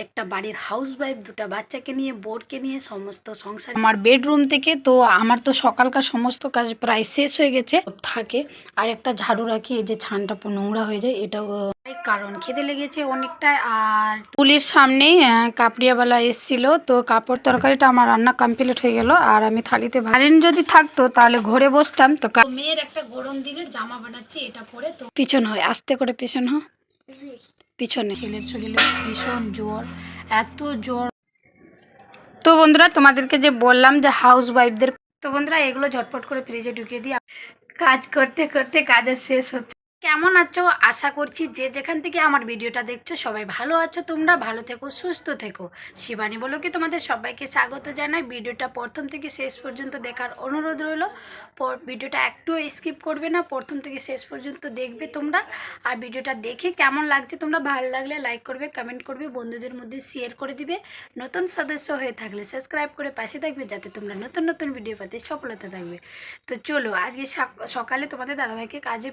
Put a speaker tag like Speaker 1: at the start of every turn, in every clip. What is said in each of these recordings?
Speaker 1: একটা বাড়ির house wife, দুটা বাচ্চাকে নিয়ে, বোরকে নিয়ে সমস্ত সংসার আমার বেডরুম থেকে। তো আমার তো সকালকার সমস্ত কাজ প্রায় শেষ হয়ে গেছে থাকে, আর একটা ঝাড়ু রাখি, এই যে ছানটা নোংরা হয়ে যায়, এটাও কারণ খেতে লেগেছে অনেকটাই। আর পুলির সামনেই কাপড়িয়াওয়ালা এসেছিল, তো কাপড় তরকারিটা আমার রান্না কমপ্লিট হয়ে গেল। আর আমি থালিতে কারেন্ট যদি থাকতো তাহলে ঘরে বসতাম। তো মেয়ের একটা গরম দিনের জামা বানাচ্ছি, এটা পরে তো পিছন হয়, আস্তে করে পিছন হয়, পিছনে ছেলের শরীরে ভীষণ জ্বর, এত জ্বর। তো বন্ধুরা তোমাদেরকে যে বললাম যে হাউস ওয়াইফদের, তো বন্ধুরা এগুলো ঝটপট করে ফ্রিজে ঢুকিয়ে দিই। কাজ করতে করতে কাজের শেষ হচ্ছে। কেমন আছো? আশা করছি যে যেখান থেকে আমার ভিডিওটা দেখছো সবাই ভালো আছো, তোমরা ভালো থেকো, সুস্থ থেকো। শিবানী বলো কি তোমাদের সবাইকে স্বাগত জানাই। ভিডিওটা প্রথম থেকে শেষ পর্যন্ত দেখার অনুরোধ রইল। ভিডিওটা একটু স্কিপ করবে না, প্রথম থেকে শেষ পর্যন্ত দেখবে তোমরা। আর ভিডিওটা দেখে কেমন লাগছে তোমরা, ভালো লাগলে লাইক করবে, কমেন্ট করবে, বন্ধুদের মধ্যে শেয়ার করে দিবে। নতুন সদস্য হয়ে থাকলে সাবস্ক্রাইব করে পাশে থাকবে, যাতে তোমরা নতুন নতুন ভিডিও পাতে সফলতা থাকবে। তো চলো, আজকে সকালে তোমাদের দাদাভাইকে কাজে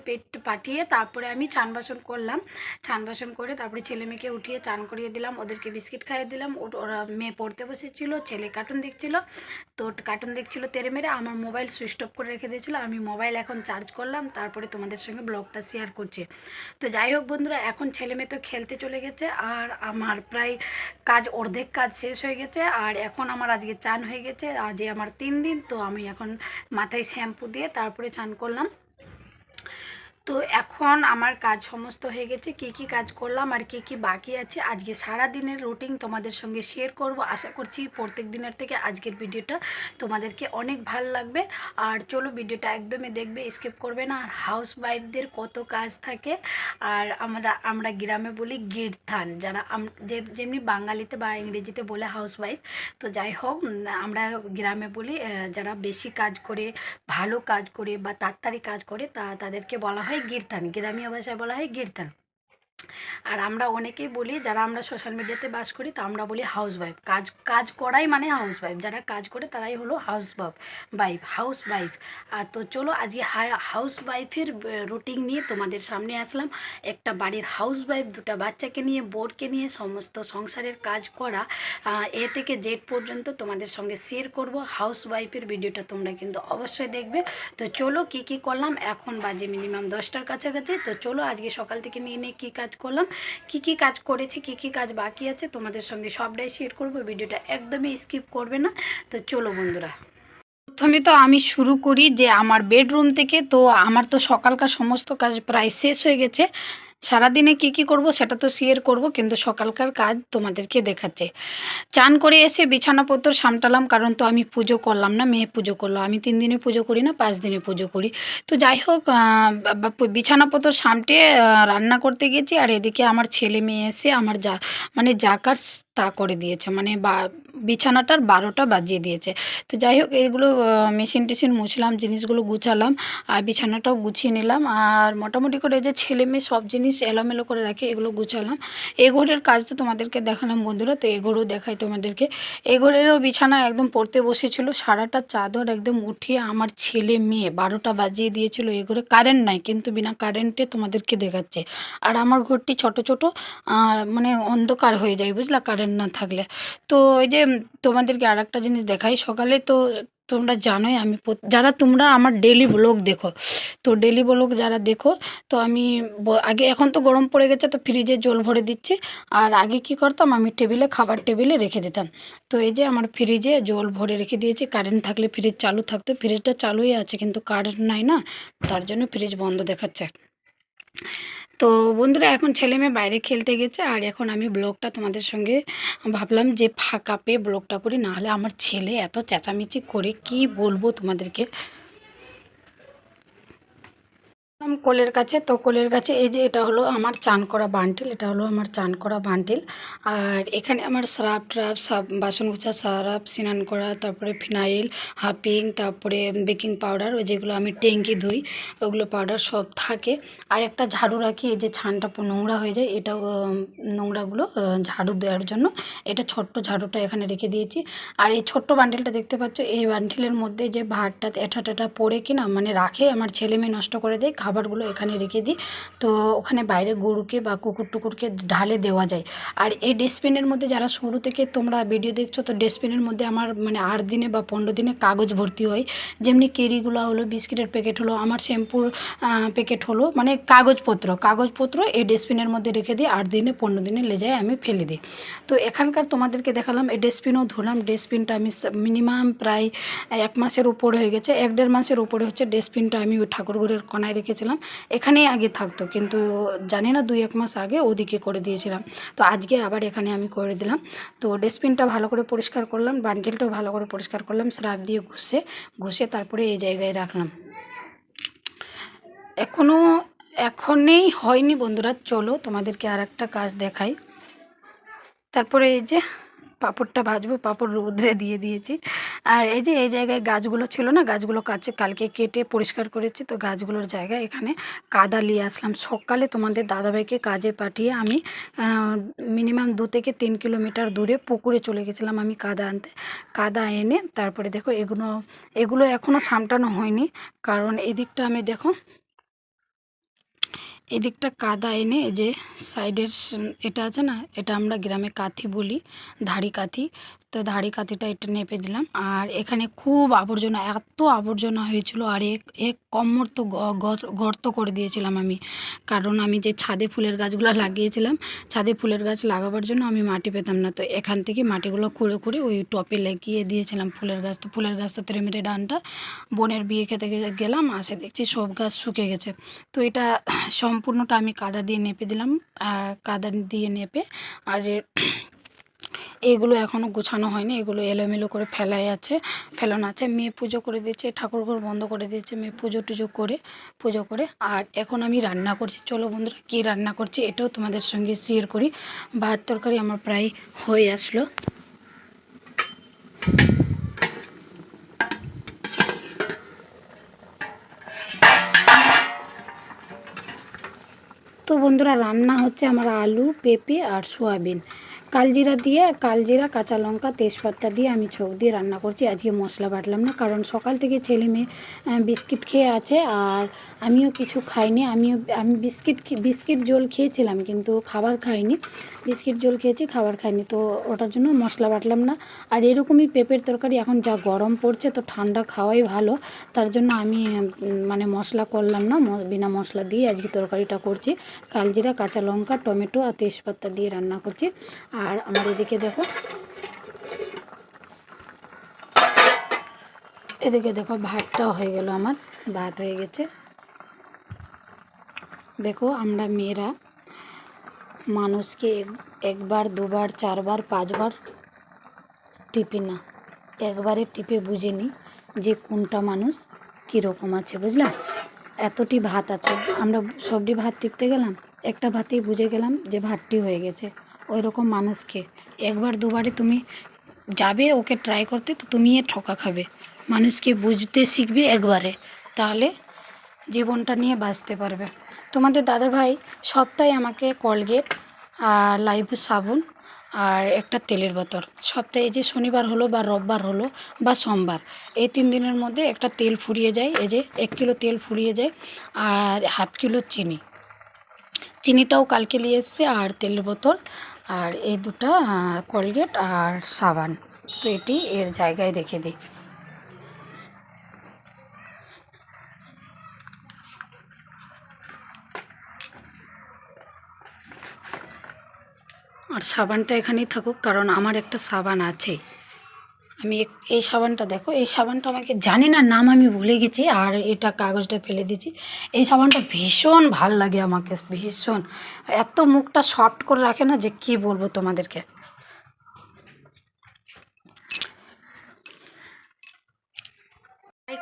Speaker 1: পাঠিয়ে তারপরে আমি চান বাসন করলাম। চান বাসন করে তারপরে ছেলে মেয়েকে উঠিয়ে চান করিয়ে দিলাম, ওদেরকে বিস্কিট খাইয়ে দিলাম। ওরা মেয়ে পড়তে বসেছিল, ছেলে কার্টুন দেখছিল। তো কার্টুন দেখছিল তেরে মেরে, আমার মোবাইল সুইচ অফ করে রেখে দিয়েছিলো। আমি মোবাইল এখন চার্জ করলাম, তারপরে তোমাদের সঙ্গে ব্লগটা শেয়ার করছি। তো যাই হোক বন্ধুরা, এখন ছেলে মেয়ে তো খেলতে চলে গেছে, আর আমার প্রায় কাজ অর্ধেক কাজ শেষ হয়ে গেছে। আর এখন আমার আজকে চান হয়ে গেছে, আজকে আমার 3 দিন। তো আমি এখন মাথায় শ্যাম্পু দিয়ে তারপরে চান করলাম। তো এখন আমার কাজ সমস্ত হয়ে গেছে। কি কি কাজ করলাম আর কি কি বাকি আছে, আজকে সারা দিনের রুটিন তোমাদের সঙ্গে শেয়ার করব। আশা করছি প্রত্যেক দিনের থেকে আজকের ভিডিওটা তোমাদেরকে অনেক ভালো লাগবে। আর চলো, ভিডিওটা একদমই দেখবে, স্কিপ করবে না। আর হাউস ওয়াইফদের কত কাজ থাকে, আর আমরা গ্রামে বলি গিরথান, যারা যেমনি বাঙালিতে বা ইংরেজিতে বলে হাউস ওয়াইফ। তো যাই হোক, আমরা গ্রামে বলি যারা বেশি কাজ করে, ভালো কাজ করে বা তাড়াতাড়ি কাজ করে, তাদেরকে বলা হয় গিরথান, গ্রামীয় ভাষায় বলা হয় গিরথান। আর আমরা অনেকেই বলি, যারা আমরা সোশ্যাল মিডিয়াতে বাস করি, তা আমরা বলি হাউস ওয়াইফ। কাজ কাজ করাই মানে হাউস ওয়াইফ, যারা কাজ করে তারাই হলো হাউস ওয়াইফ। আর তো চলো, আজকে হাউস ওয়াইফের রুটিন নিয়ে তোমাদের সামনে আসলাম। একটা বাড়ির হাউস ওয়াইফ, দুটা বাচ্চাকে নিয়ে, বোরকে নিয়ে সমস্ত সংসারের কাজ করা, এ থেকে জেড পর্যন্ত তোমাদের সঙ্গে শেয়ার করব। হাউস ওয়াইফের ভিডিওটা তোমরা কিন্তু অবশ্যই দেখবে। তো চলো, কি কি করলাম, এখন বাজে মিনিমাম 10টার কাছাকাছি। তো চলো, আজকে সকাল থেকে নিয়ে কী কাজ করলাম, কি কি কাজ করেছি, কি কি কাজ বাকি আছে তোমাদের সঙ্গে সবটাই শেয়ার করব। ভিডিওটা একদমই স্কিপ করবে না। তো চলো বন্ধুরা, প্রথমে তো আমি শুরু করি যে আমার বেডরুম থেকে। তো আমার তো সকালকার সমস্ত কাজ প্রায় শেষ হয়ে গেছে। সারাদিনে কি কি করব সেটা তো শেয়ার করব, কিন্তু সকালকার কাজ তোমাদেরকে দেখাচ্ছে। চান করে এসে বিছানাপত্র সামটালাম, কারণ তো আমি পুজো করলাম না, মেয়ে পুজো করলো। আমি 3 দিনে পুজো করি না, 5 দিনে পুজো করি। তো যাই হোক, বিছানাপত্র সামটে রান্না করতে গেছি। আর এদিকে আমার ছেলে মেয়ে এসে আমার মানে যা কাজ তা করে দিয়েছে, মানে বিছানাটার 12টা বাজিয়ে দিয়েছে। তো যাই হোক, এইগুলো মেশিন টেশিন মুছলাম, জিনিসগুলো গুছালাম, আর বিছানাটাও গুছিয়ে নিলাম। আর মোটামুটি করে যে ছেলে মেয়ে সব জিনিস এলোমেলো করে রাখে, এগুলো গুছালাম। এ ঘরের কাজ তো তোমাদেরকে দেখালাম বন্ধুরা। তো এ ঘরেও দেখাই তোমাদেরকে। এ ঘরেরও বিছানা একদম পড়তে বসেছিল, সারাটা চাদর একদম উঠিয়ে আমার ছেলে মেয়ে 12টা বাজিয়ে দিয়েছিল। এ ঘরে কারেন্ট নাই, কিন্তু বিনা কারেন্টে তোমাদেরকে দেখাচ্ছে। আর আমার ঘরটি ছোট ছোট, মানে অন্ধকার হয়ে যায় বুঝলা, কারেন্ট না থাকলে। তো এই যে তোমাদেরকে আর একটা জিনিস দেখাই। সকালে তো তোমরা জানোই, আমি যারা তোমরা আমার ডেলি ব্লগ দেখো, তো ডেলি ব্লগ যারা দেখো, তো আমি আগে, এখন তো গরম পড়ে গেছে তো ফ্রিজে জল ভরে দিচ্ছি। আর আগে কি করতাম, আমি খাবার টেবিলে রেখে দিতাম। তো এই যে আমার ফ্রিজে জল ভরে রেখে দিয়েছি। কারেন্ট থাকলে ফ্রিজ চালু থাকতো, ফ্রিজটা চালুই আছে, কিন্তু কারেন্ট নাই না, তার জন্য ফ্রিজ বন্ধ দেখাচ্ছে। তো বন্ধুরা, এখন ছেলে মেয়ে বাইরে খেলতে গেছে, আর এখন আমি ব্লগটা তোমাদের সঙ্গে ভাবলাম যে ফাঁকা পেয়ে ব্লগটা করি, নাহলে আমার ছেলে এত চেঁচামেচি করে কি বলবো তোমাদেরকে। কোলের কাছে, তো কোলের কাছে এই যে এটা হলো আমার চান করা বান্টিল, এটা হলো আমার চান করা বান্টিল। আর এখানে আমার সার্ফ ট্রাফ, বাসন গোছা সার্ফ, স্নান করা, তারপরে ফিনাইল, হাপিং, তারপরে বেকিং পাউডার, ওই যেগুলো আমি ট্যাঙ্কি ধুই ওগুলো পাউডার সব থাকে। আর একটা ঝাড়ু রাখি, এই যে ছানটা নোংরা হয়ে যায়, এটাও নোংরাগুলো ঝাড়ু দেওয়ার জন্য এটা ছোট্ট ঝাড়ুটা এখানে রেখে দিয়েছি। আর এই ছোট্ট বান্ডিলটা দেখতে পাচ্ছ, এই বান্ডিলের মধ্যে যে ভাতটা এঠা টেঠা পড়ে কিনা মানে রাখে, আমার ছেলে মেয়ে নষ্ট করে দেয়, খাবারগুলো এখানে রেখে দিই, তো ওখানে বাইরে গরুকে বা কুকুর টুকুরকে ঢালে দেওয়া যায়। আর এই ডস্টবিনের মধ্যে যারা শুরু থেকে তোমরা ভিডিও দেখছো, তো ডস্টবিনের মধ্যে আমার মানে 8 দিনে বা 15 দিনে কাগজ ভর্তি হয়। যেমনি কেরিগুলো হলো, বিস্কিটের প্যাকেট হলো, আমার শ্যাম্পুর প্যাকেট হলো, মানে কাগজপত্র এই ডস্টবিনের মধ্যে রেখে দিই। 8 দিনে 15 দিনে লেজায় আমি ফেলে দিই। তো এখানকার তোমাদেরকে দেখালাম, এই ডস্টবিনও ধুলাম। ডস্টবিনটা আমি মিনিমাম প্রায় 1 মাসের উপরে হয়ে গেছে, 1-1.5 মাসের উপরে হচ্ছে। ডস্টবিনটা আমি ওই ঠাকুরঘরের কোনায় রেখেছিলাম, এখানেই আগে থাকতো, কিন্তু জানি না 2-1 মাস আগে ওদিকে করে দিয়েছিলাম। তো আজকে আবার এখানে আমি করে দিলাম। তো ডস্টবিনটা ভালো করে পরিষ্কার করলাম, বান্ডিলটাও ভালো করে পরিষ্কার করলাম, স্রাব দিয়ে ঘষে তারপরে এই জায়গায় রাখলাম। এখনই হয়নি বন্ধুরা, চলো তোমাদেরকে আর একটা কাজ দেখাই। তারপরে এই যে পাঁপড়টা ভাজবো, পাঁপড় রোদ্রে দিয়ে দিয়েছি। আর এই যে এই জায়গায় গাছগুলো ছিল না, গাছগুলো কালকে কেটে পরিষ্কার করেছি। তো গাছগুলোর জায়গায় এখানে কাদা নিয়ে আসলাম। সকালে তোমাদের দাদাভাইকে কাজে পাঠিয়ে আমি মিনিমাম 2 থেকে 3 কিলোমিটার দূরে পুকুরে চলে গেছিলাম আমি কাদা আনতে। কাদা এনে তারপরে দেখো এগুলো এখনও সামটানো হয়নি, কারণ এদিকটা আমি দেখো, এদিকটা কাদা এনে এই যে সাইডের এটা আছে না, এটা আমরা গ্রামে কাঠি বলি, ধাড়ি কাঠি। তো ধাড়ি কাঠিটা এটা নেপে দিলাম। আর এখানে খুব আবর্জনা, এত আবর্জনা হয়েছিল। আর এক কম্মর তো গর্ত করে দিয়েছিলাম আমি, কারণ আমি যে ছাদে ফুলের গাছগুলো লাগিয়েছিলাম, ছাদে ফুলের গাছ লাগাবার জন্য আমি মাটি পেতাম না। তো এখান থেকে মাটিগুলো করে ওই টপে লাগিয়ে দিয়েছিলাম ফুলের গাছ। তো ফুলের গাছ তো তেরে মেরে ডানটা, বোনের বিয়ে খেতে গেলাম, আসে দেখছি সব গাছ শুকে গেছে। তো এটা সম্পূর্ণটা আমি কাদা দিয়ে নেপে দিলাম। আর কাদা দিয়ে নেপে আর এগুলো এখনও গোছানো হয়নি, এগুলো এলোমেলো করে ফেলানো আছে। মেয়ে পুজো করে দিয়েছে, ঠাকুরঘর বন্ধ করে দিয়েছে, মেয়ে পুজো করে। আর এখন আমি রান্না করছি। চলো বন্ধুরা, কী রান্না করছি এটাও তোমাদের সঙ্গে শেয়ার করি। ভাত তরকারি আমার প্রায় হয়ে আসলো। তো বন্ধুরা, রান্না হচ্ছে আমার আলু, পেঁপে আর সোয়াবিন। কালজিরা, কাঁচা লঙ্কা, তেজপাতা দিয়ে আমি ছোক দিয়ে রান্না করছি। আজকে মশলা বাটলাম না, কারণ সকাল থেকে ছেলে মেয়ে বিস্কিট খেয়ে আছে, আর আমিও কিছু খাইনি। আমি বিস্কিট জল খেয়েছিলাম, কিন্তু খাবার খাইনি। বিস্কিট জল খেয়েছি, খাবার খাইনি, তো ওটার জন্য মশলা বাটলাম না। আর এরকমই পেঁপের তরকারি, এখন যা গরম পড়ছে, তো ঠান্ডা খাওয়াই ভালো। তার জন্য আমি মানে মশলা করলাম না, বিনা মশলা দিয়ে আজকে তরকারিটা করছি। কালজিরা, কাঁচা লঙ্কা, টমেটো আর তেজপাতা দিয়ে রান্না করছি। আর আমার এদিকে দেখো ভাতটাও হয়ে গেল, আমার ভাত হয়ে গেছে। দেখো, আমরা মেয়েরা মানুষকে একবার, দুবার, 4বার, 5বার টিপি না, একবারে টিপে বুঝে নিই যে কোনটা মানুষ কীরকম আছে, বুঝলাম। এতটি ভাত আছে, আমরা সবটি ভাত টিপতে গেলাম, একটা ভাতেই বুঝে গেলাম যে ভাতটি হয়ে গেছে। ওই রকম মানুষকে 1-2বারে তুমি যাবে ওকে ট্রাই করতে, তো তুমি ঠকা খাবে। মানুষকে বুঝতে শিখবে একবারে, তাহলে জীবনটা নিয়ে বাঁচতে পারবে। তোমাদের দাদাভাই সপ্তাহে আমাকে কোলগেট আর লাইফবয় সাবান আর একটা তেলের বোতল, সপ্তাহে যে শনিবার হলো বা রোববার হলো বা সোমবার, এই 3 দিনের মধ্যে একটা তেল ফুরিয়ে যায়। এই যে 1 কিলো তেল ফুরিয়ে যায়, আর ½ কিলো চিনিটাও কালকে নিয়ে এসছে, আর তেলের বোতল, আর এই দুটা কোলগেট আর সাবান। তো এটি এর জায়গায় রেখে দিই। আর সাবানটা এখানেই থাকুক, কারণ আমার একটা সাবান আছে। আমি এই সাবানটা দেখো, এই সাবানটা আমাকে জানি না নাম, আমি ভুলে গেছি, আর এটা কাগজটা ফেলে দিয়েছি। এই সাবানটা ভীষণ ভাল লাগে আমাকে, ভীষণ। এত মুখটা সফট করে রাখে না, যে কী বলবো তোমাদেরকে।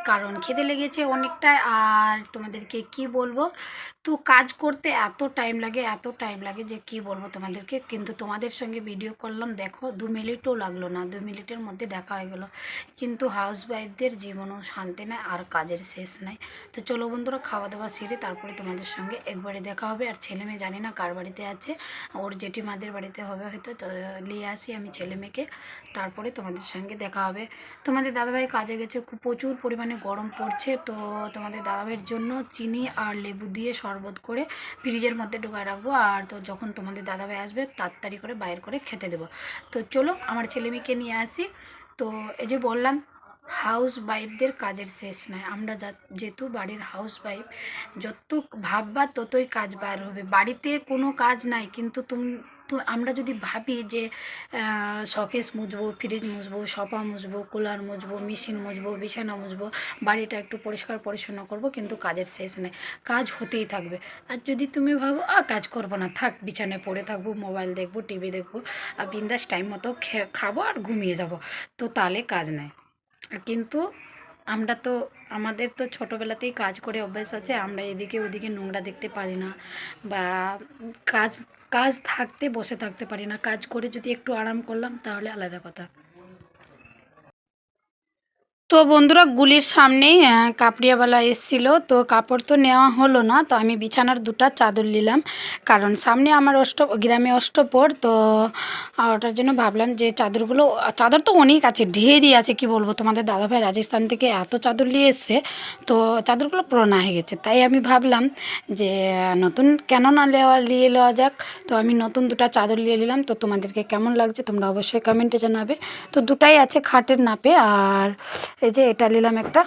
Speaker 1: কারণ খিদে লেগেছে অনেকটাই, আর তোমাদেরকে কি বলবো, তো কাজ করতে এত টাইম লাগে যে কি বলবো তোমাদেরকে। কিন্তু তোমাদের সঙ্গে ভিডিও করলাম, দেখো 2 মিনিটও লাগলো না, 2 মিনিটের মধ্যে দেখা হয়ে গেলো। কিন্তু হাউসওয়াইফদের জীবনও শান্তি নেই আর কাজের শেষ নাই। তো চলো বন্ধুরা, খাওয়া দাওয়া সেরে তারপরে তোমাদের সঙ্গে একবারে দেখা হবে। আর ছেলে মেয়ে জানি না কার বাড়িতে আছে, ওর জেঠিমাদের বাড়িতে হবে হয়তো, তো নিয়ে আসি আমি ছেলে মেয়েকে, তারপরে তোমাদের সঙ্গে দেখা হবে। তোমাদের দাদাভাই কাজে গেছে, খুব প্রচুর পরিমাণে গরম পড়ছে, তো তোমাদের দাদাভাইয়ের জন্য চিনি আর লেবু দিয়ে শরবত করে ফ্রিজের মধ্যে ঢুকায় রাখবো। আর তো যখন তোমাদের দাদাভাই আসবে তাড়াতাড়ি করে বাইর করে খেতে দেবো। তো চলো আমার ছেলে মেয়েকে নিয়ে আসি। তো এই যে বললাম, হাউস ওয়াইফদের কাজের শেষ নাই। আমরা যেহেতু বাড়ির হাউস ওয়াইফ, যত ভাববা ততই কাজ বার হবে। বাড়িতে কোনো কাজ নাই, কিন্তু তো আমরা যদি ভাবি যে শকেস মুছবো, ফ্রিজ মুছবো, সোফা মুছবো, কুলার মুছবো, মেশিন মুছবো, বিছানা মুছবো, বাড়িটা একটু পরিষ্কার পরিচ্ছন্ন করব, কিন্তু কাজের শেষ নেই, কাজ হতেই থাকবে। আর যদি তুমি ভাবো কাজ করবো না, থাক বিছানায় পড়ে থাকবো, মোবাইল দেখবো, টিভি দেখবো, আর বিন্দাস টাইম মতো খাবো আর ঘুমিয়ে যাব, তো তাহলে কাজ নেই। কিন্তু আমরা তো, আমাদের তো ছোটোবেলাতেই কাজ করে অভ্যাস আছে, আমরা এদিকে ওদিকে নোংরা দেখতে পারি না, বা কাজ কাজ থাকতে বসে থাকতে পারি না। কাজ করে যদি একটু আরাম করলাম তাহলে আলাদা কথা। তো বন্ধুরা, গুলির সামনেই কাপড়িয়াওয়ালা এসেছিলো, তো কাপড় তো নেওয়া হলো না, তো আমি বিছানার 2টা চাদর নিলাম, কারণ সামনে আমার গ্রামে অষ্টপর, তো ওটার জন্য ভাবলাম যে চাদরগুলো, চাদর তো অনেক আছে, ঢেরই আছে, কি বলবো, তোমাদের দাদাভাই রাজস্থান থেকে এত চাদর নিয়ে এসছে, তো চাদরগুলো পুরোনো হয়ে গেছে, তাই আমি ভাবলাম যে নতুন কেন না নিয়ে নেওয়া যাক। তো আমি নতুন 2টা চাদর নিয়ে নিলাম। তো তোমাদেরকে কেমন লাগছে তোমরা অবশ্যই কমেন্টে জানাবে। তো 2টাই আছে খাটের নাপে, আর এই যে এটা নিলাম, একটা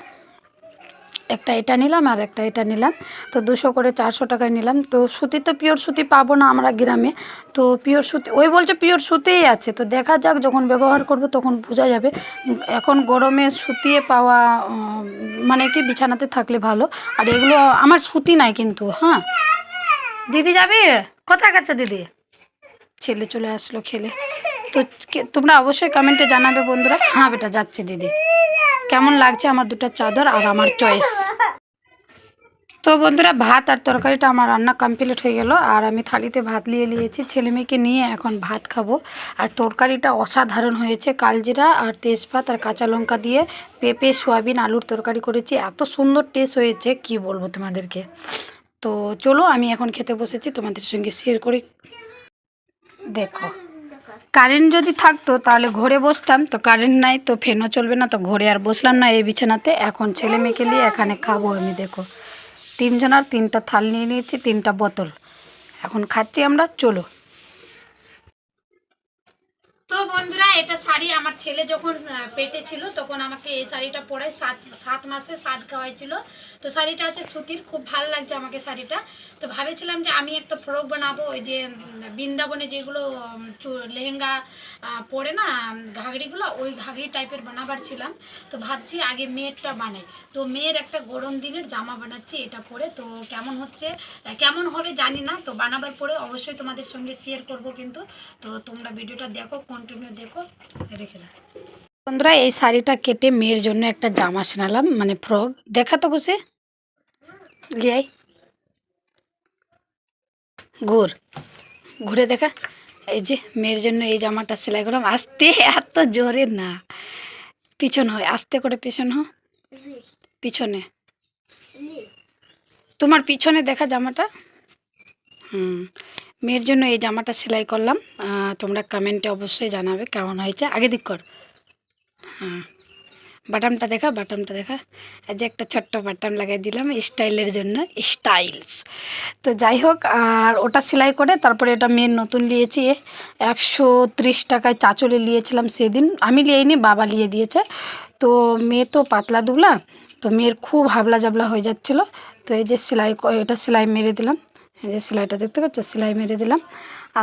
Speaker 1: এটা নিলাম আর একটা এটা নিলাম, তো 200 করে 400 টাকায় নিলাম। তো সুতি তো পিওর সুতি পাবো না আমরা গ্রামে, তো পিওর সুতি ওই বলছে পিওর সুতিই আছে, তো দেখা যাক, যখন ব্যবহার করব তখন বোঝা যাবে। এখন গরমে সুতিয়ে পাওয়া মানে কি বিছানাতে থাকলে ভালো। আর এগুলো আমার সুতি নাই কিন্তু। হ্যাঁ দিদি যাবি কোথায় গেছে দিদি? ছেলে চলে আসলো খেলে। তো তোমরা অবশ্যই কমেন্টে জানাবে বন্ধুরা। হ্যাঁ বেটা যাচ্ছে দিদি। কেমন লাগছে আমার 2টা চাদর আর আমার চয়েস। তো বন্ধুরা, ভাত আর তরকারিটা আমার রান্না কমপ্লিট হয়ে গেল, আর আমি থালিতে ভাত নিয়ে নিয়েছি, ছেলে মেয়েকে নিয়ে এখন ভাত খাবো। আর তরকারিটা অসাধারণ হয়েছে, কালজিরা আর তেজপাত আর কাঁচা লঙ্কা দিয়ে পেঁপে সোয়াবিন আলুর তরকারি করেছি, এত সুন্দর টেস্ট হয়েছে কি বলবো তোমাদেরকে। তো চলো আমি এখন খেতে বসেছি, তোমাদের সঙ্গে শেয়ার করি। দেখো, কারেন্ট যদি থাকতো তাহলে ঘরে বসতাম, তো কারেন্ট নাই, তো ফ্যানও চলবে না, তো ঘরে আর বসলাম না এই বিছানাতে। এখন ছেলে মেয়েকে নিয়ে এখানে খাবো আমি। দেখো 3জনের 3টা থাল নিয়ে নিয়েছি, 3টা বোতল, এখন খাচ্ছি আমরা। চলো। তো বন্ধুরা, এটা শাড়ি আমার ছেলে যখন পেটে ছিল তখন আমাকে এই শাড়িটা পরায়, 7 মাসে 7 খাওয়াইছিল। তো শাড়িটা আছে সুতির, খুব ভালো লাগছে আমাকে শাড়িটা। তো ভাবেছিলাম যে আমি একটা ফ্রক বানাবো, ওই যে বৃন্দাবনে যেগুলো লেহেঙ্গা পরে না, ঘাগরিগুলো, ওই ঘাগরি টাইপের বানাবার ছিলাম। তো ভাবছি আগে মেয়েরটা বানাই, তো মেয়ের একটা গরম দিনের জামা বানাচ্ছি এটা পরে। তো কেমন হচ্ছে কেমন হবে জানি না, তো বানাবার পরে অবশ্যই তোমাদের সঙ্গে শেয়ার করব কিন্তু। তো তোমরা ভিডিওটা দেখো, কন্টিনিউ দেখো, রেখে দাও। বন্ধুরা, এই শাড়িটা কেটে মেয়ের জন্য একটা জামা সেনালাম, মানে ফ্রক। দেখা তো খুশি লিয়াই, ঘুরে দেখা। এই যে মেয়ের জন্য এই জামাটা সেলাই করলাম, আস্তে, এত জোরে না, পিছন হয়, আস্তে করে পিছন হয়, পিছনে তোমার পিছনে দেখা জামাটা। মেয়ের জন্য এই জামাটা সেলাই করলাম। তোমরা কমেন্টে অবশ্যই জানাবে কেমন হয়েছে। আগে দিক কর। হ্যাঁ, বাটামটা দেখা, বাটামটা দেখা, এই যে একটা ছোট্ট বাটাম লাগিয়ে দিলাম স্টাইলের জন্য, স্টাইলস। তো যাই হোক, আর ওটা সেলাই করে তারপরে এটা মেয়ের নতুন নিয়েছি 130 টাকায় চাঁচলে নিয়েছিলাম সেদিন, আমি নিয়েইনি, বাবা নিয়ে দিয়েছে। তো মেয়ে তো পাতলা দুবলা, তো মেয়ের খুব হাবলা জাবলা হয়ে যাচ্ছিলো। তো এই যে এটা সেলাই মেরে দিলাম, এই যে সেলাইটা দেখতে পাচ্ছ, সেলাই মেরে দিলাম।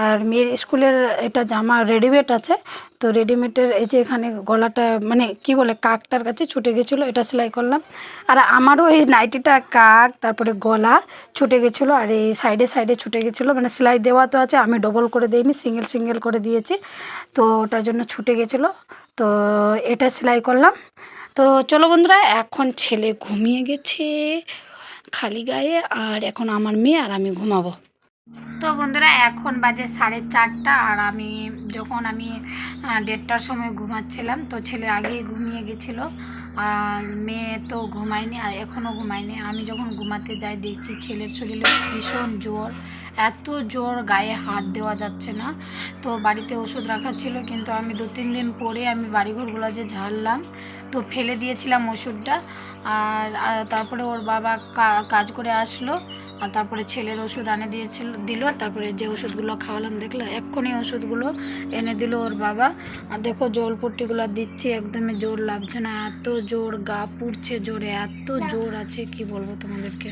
Speaker 1: আর মেয়ের স্কুলের এটা জামা রেডিমেড আছে, তো রেডিমেডের এই যে এখানে গলাটা মানে কি বলে কাকটার কাছে ছুটে গেছিলো, এটা সেলাই করলাম। আর আমারও এই নাইটিটা কাক তারপরে গলা ছুটে গেছিলো, আর এই সাইডে সাইডে ছুটে গেছিলো, মানে সেলাই দেওয়া তো আছে, আমি ডবল করে দিইনি, সিঙ্গেল সিঙ্গেল করে দিয়েছি, তো ওটার জন্য ছুটে গেছিলো। তো এটা সেলাই করলাম। তো চলো বন্ধুরা, এখন ছেলে ঘুমিয়ে গেছে, খালি গায়ে। আর এখন আমার মেয়ে আর আমি ঘুমাবো। তো বন্ধুরা এখন বাজে 4:30, আর যখন আমি 1:30টার সময় ঘুমাচ্ছিলাম তো ছেলে আগেই ঘুমিয়ে গেছিলো, আর মেয়ে তো ঘুমায়নি, আর এখনও ঘুমায়নি। আমি যখন ঘুমাতে যাই দেখছি ছেলের শরীরে ভীষণ জ্বর, এত জ্বর গায়ে হাত দেওয়া যাচ্ছে না। তো বাড়িতে ওষুধ রাখা ছিল, কিন্তু আমি 2-3 দিন পরে আমি বাড়িঘরগুলো যে ঝাড়লাম তো ফেলে দিয়েছিলাম ওষুধটা। আর তারপরে ওর বাবা কাজ করে আসলো, আর তারপরে ছেলের ওষুধ এনে দিল। তারপরে যে ওষুধগুলো খাওয়ালাম দেখলো এক্ষুনি ওষুধগুলো এনে দিল ওর বাবা। আর দেখো জলপট্টিগুলো দিচ্ছি, একদমই জোর লাগছে না, এত জোর গা পুড়ছে জোরে, এত জোর আছে কি বলবো তোমাদেরকে।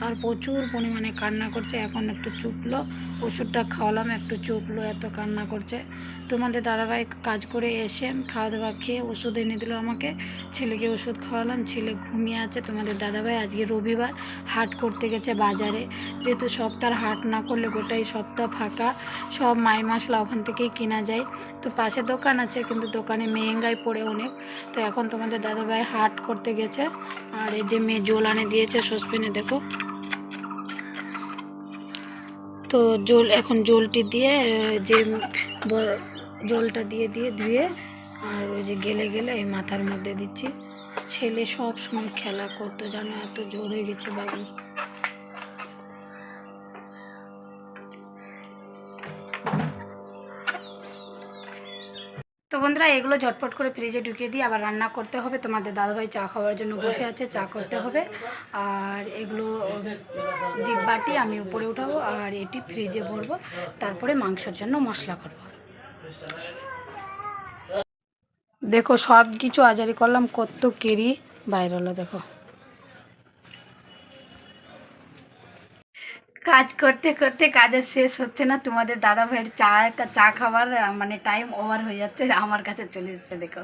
Speaker 1: আর প্রচুর পরিমাণে কান্না করছে, এখন একটু চুপলো, ওষুধটা খাওয়ালাম একটু চুপলো, এত কান্না করছে। তোমাদের দাদাভাই কাজ করে এসে খাওয়া দাওয়া খেয়ে ওষুধ এনে দিল আমাকে, ছেলেকে ওষুধ খাওয়ালাম, ছেলে ঘুমিয়ে আছে। তোমাদের দাদাভাই আজকে রবিবার হাট করতে গেছে বাজারে, যেহেতু সপ্তাহ হাট না করলে গোটাই সপ্তাহ ফাঁকা, সব মাই মশলা ওখান থেকেই কেনা যায়। তো পাশে দোকান আছে, কিন্তু দোকানে মেহেঙ্গাই পড়ে অনেক। তো এখন তোমাদের দাদাভাই হাট করতে গেছে। আর এই যে মেয়ে জল আনে দিয়েছে সসপ্যানে, দেখো। তো এখন জলটি দিয়ে যে জলটা দিয়ে ধুয়ে, আর ওই যে গেলে এই মাথার মধ্যে দিচ্ছি। ছেলে সব সময় খেলা করতো জানো, এত জোর হয়ে গেছে বাবুর। তো বন্ধুরা এগুলো ঝটপট করে ফ্রিজে ঢুকিয়ে দিয়ে আবার রান্না করতে হবে। তোমাদের দাদাভাই চা খাওয়ার জন্য বসে আছে, চা করতে হবে। আর এগুলো ডিব্বাটি আমি উপরে উঠাবো, আর এটি ফ্রিজে ভরবো, তারপরে মাংসের জন্য মশলা করব। দেখো সব কিছু আজারি করলাম, কত কেরি বাইরে হলো দেখো। কাজ করতে করতে কাজের শেষ হচ্ছে না, তোমাদের দাদা ভাইয়ের চা খাবার মানে টাইম ওভার হয়ে যাচ্ছে, আমার কাছে চলে এসছে দেখো।